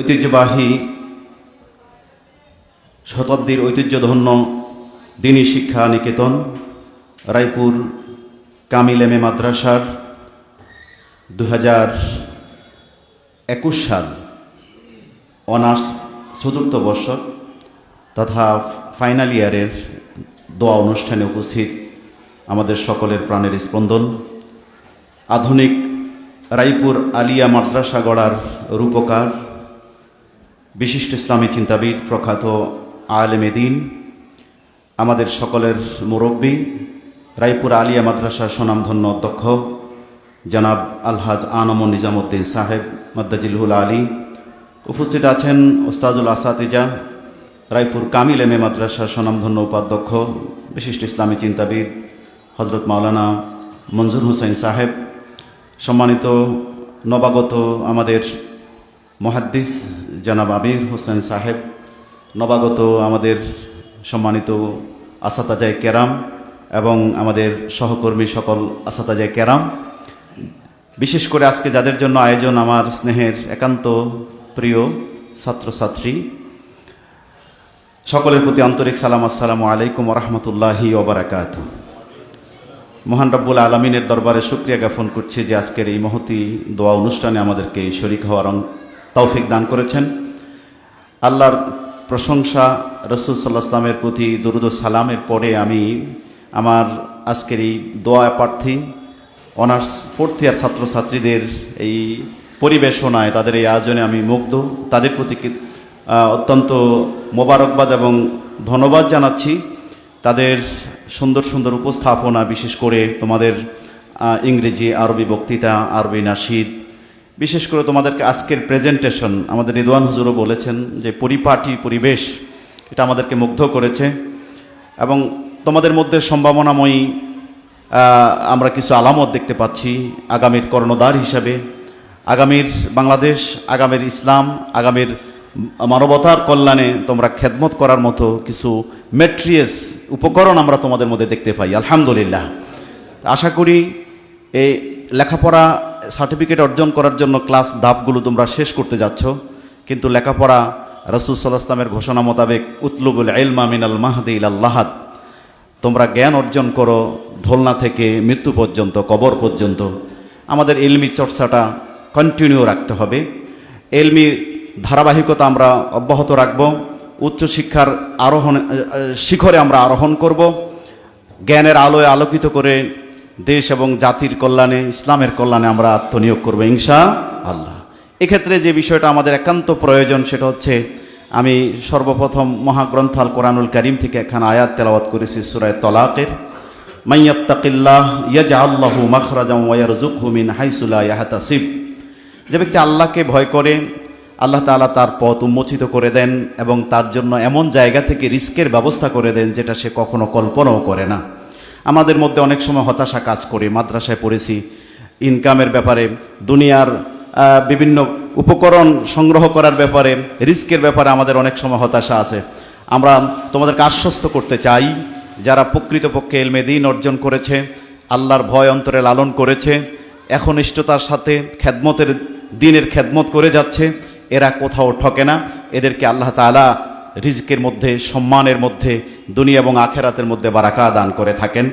ঐতিহ্যবাহী শতাব্দীর ঐতিহ্যধন্য দিনী শিক্ষা নিকেতন রায়পুর কামিল এম এ মাদ্রাসার 2021 সাল অনার্স চতুর্থ বর্ষ তথা ফাইনাল ইয়ারের দোয়া অনুষ্ঠানে উপস্থিত আমাদের সকলের প্রাণের স্পন্দন, আধুনিক রায়পুর আলিয়া মাদ্রাসা গড়ার রূপকার, বিশিষ্ট ইসলামী চিন্তাবিদ, প্রখ্যাত আলেমে দ্বীন, আমাদের সকলের মুরব্বী, রায়পুর আলিয়া মাদ্রাসার সুনামধন্য অধ্যক্ষ জনাব আলহাজ আনম নিজামুদ্দিন সাহেব মাদ্দাজিলহুল আলী, উপস্থিত আছেন ওস্তাদুল আসাতিজা, রায়পুর কামিল এম এ মাদ্রাসার সুনামধন্য উপাধ্যক্ষ, বিশিষ্ট ইসলামী চিন্তাবিদ হজরত মাওলানা মঞ্জুর হোসেন সাহেব, সম্মানিত নবাগত আমাদের মুহাদ্দিস জনাব আমির হোসেন সাহেব, নবাগত আমাদের সম্মানিত আসাতাজায়ে কেরাম এবং আমাদের সহকর্মী সকল আসাতাজায়ে কেরাম, বিশেষ করে আজকে যাদের জন্য আয়োজন, আমার স্নেহের একান্ত প্রিয় ছাত্রছাত্রী, সকলের প্রতি আন্তরিক সালাম, আসসালামু আলাইকুম ওয়া রাহমাতুল্লাহি ওয়া বারাকাতুহু। মহান রব্বুল আলামিনের দরবারে শুকরিয়া জ্ঞাপন করছি যে আজকের এই মহতী দোয়া অনুষ্ঠানে আমাদেরকে শরীক হওয়ার তৌফিক দান করেছেন। আল্লাহর প্রশংসা, রাসূল সাল্লাল্লাহু আলাইহি ওয়াসাল্লামের প্রতি দরুদ ও সালামের পরে আমি আমার আজকের এই দোয়া প্রার্থী অনার্স ফোর্থ ইয়ার ছাত্রছাত্রীদের এই পরিবেশনায়, তাদের এই আয়োজনে আমি মুগ্ধ। তাদের প্রতি অত্যন্ত মোবারকবাদ এবং ধন্যবাদ জানাচ্ছি। তাদের সুন্দর সুন্দর উপস্থাপনা, বিশেষ করে তোমাদের ইংরেজি আরবি বক্তৃতা, আরবি নাশিদ, বিশেষ করে তোমাদেরকে আজকের প্রেজেন্টেশন, আমাদের রিদওয়ান হুজুরও বলেছেন যে পরিপাটি পরিবেশ, এটা আমাদেরকে মুগ্ধ করেছে। এবং তোমাদের মধ্যে সম্ভাবনাময়ী আমরা কিছু আলামত দেখতে পাচ্ছি আগামীর কর্ণধার হিসাবে, আগামীর বাংলাদেশ, আগামীর ইসলাম, আগামীর মানবতার কল্যাণে তোমরা খেদমত করার মতো কিছু ম্যাট্রিয়াস উপকরণ আমরা তোমাদের মধ্যে দেখতে পাই, আলহামদুলিল্লাহ। আশা করি এই লেখাপড়া সার্টিফিকেট অর্জন করার জন্য ক্লাস ধাপগুলো তোমরা শেষ করতে যাচ্ছ, কিন্তু লেখাপড়া রাসূল সাল্লাল্লাহু আলাইহি ওয়াসাল্লামের ঘোষণা মোতাবেক উতলুবুল ইলমা মিনাল মাহদি ইলাল লাহাদ, তোমরা জ্ঞান অর্জন করো ধোলনা থেকে মৃত্যু পর্যন্ত, কবর পর্যন্ত। আমাদের ইলমি চর্চাটা কন্টিনিউ রাখতে হবে, ইলমি ধারাবাহিকতা আমরা অব্যাহত রাখব, উচ্চশিক্ষার শিখরে আমরা আরোহণ করব, জ্ঞানের আলোয় আলোকিত করে দেশ এবং জাতির কল্যাণে, ইসলামের কল্যাণে আমরা আত্মনিয়োগ করব ইনশাআল্লাহ। এক্ষেত্রে যে বিষয়টা আমাদের একান্ত প্রয়োজন সেটা হচ্ছে, আমি সর্বপ্রথম মহাগ্রন্থ আল কোরআনুল কারীম থেকে একখানা আয়াত তেলাওয়াত করেছি সূরা তলাকের, মাইয়াত্তাকিল্লাহ ইয়াজআল লাহু মাখরাজান ওয়া ইয়ারযুকহু মিন হাইসু লা ইয়াহতাসিব। যে ব্যক্তি আল্লাহকে ভয় করে, আল্লাহ তাআলা তার পথ উন্মোচিত করে দেন এবং তার জন্য এমন জায়গা থেকে রিস্কের ব্যবস্থা করে দেন যেটা সে কখনো কল্পনাও করে না। আমাদের মধ্যে অনেক সময় হতাশা কাজ করে, মাদ্রাসায় পড়েছি, ইনকামের ব্যাপারে, দুনিয়ার বিভিন্ন উপকরণ সংগ্রহ করার ব্যাপারে, রিস্কের ব্যাপারে আমাদের অনেক সময় হতাশা আছে। আমরা তোমাদেরকে আশ্বস্ত করতে চাই, যারা প্রকৃতপক্ষে ইলমে দ্বীন অর্জন করেছে, আল্লাহর ভয় অন্তরে লালন করেছে, একনিষ্ঠতার সাথে খেদমতের দ্বীনের খেদমত করে যাচ্ছে, এরা কোথাও ঠকে না। এদেরকে আল্লাহ তাআলা রিজকের মধ্যে, সম্মানের মধ্যে, দুনিয়া এবং আখেরাতের মধ্যে বারাকা দান করে থাকেন।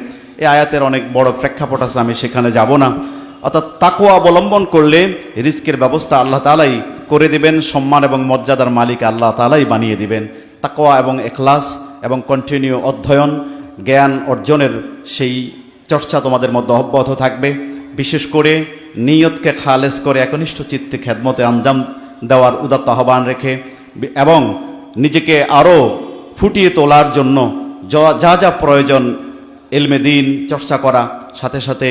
এই আয়াতের অনেক বড় প্রেক্ষাপট আছে, আমি সেখানে যাব না। অর্থাৎ তাকওয়া অবলম্বন করলে রিজকের ব্যবস্থা আল্লাহ তাআলাই করে দিবেন, সম্মান এবং মর্যাদার মালিক আল্লাহ তাআলাই বানিয়ে দিবেন। তাকওয়া এবং ইখলাস এবং কন্টিনিউ অধ্যয়ন, জ্ঞান অর্জনের সেই চর্চা তোমাদের মধ্যে অব্যাহত থাকবে। বিশেষ করে নিয়তকে খালেস করে একনিষ্ঠ চিত্তে খেদমতে আঞ্জাম দেওয়ার উদাত্ত আহ্বান রেখে এবং নিজেকে আরও ফুটিয়ে তোলার জন্য যা যা প্রয়োজন ইলমে দ্বীন চর্চা করা, সাথে সাথে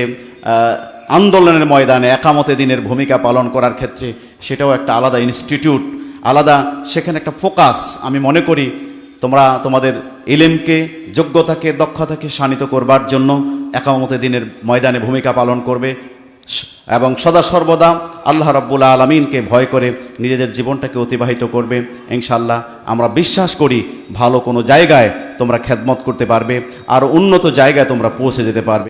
আন্দোলনের ময়দানে একামতে দ্বীনের ভূমিকা পালন করার ক্ষেত্রে সেটাও একটা আলাদা ইনস্টিটিউট, আলাদা সেখানে একটা ফোকাস। আমি মনে করি তোমরা তোমাদের ইলমকে, যোগ্যতাকে, দক্ষতাকে শানিত করবার জন্য একামতে দ্বীনের ময়দানে ভূমিকা পালন করবে এবং সদা সর্বদা আল্লাহ রাব্বুল আলামিনকে ভয় করে নিজেদের জীবনটাকে অতিবাহিত করবে। ইনশাআল্লাহ আমরা বিশ্বাস করি ভালো কোনো জায়গায় তোমরা খেদমত করতে পারবে, আর উন্নত জায়গায় তোমরা পৌঁছে যেতে পারবে।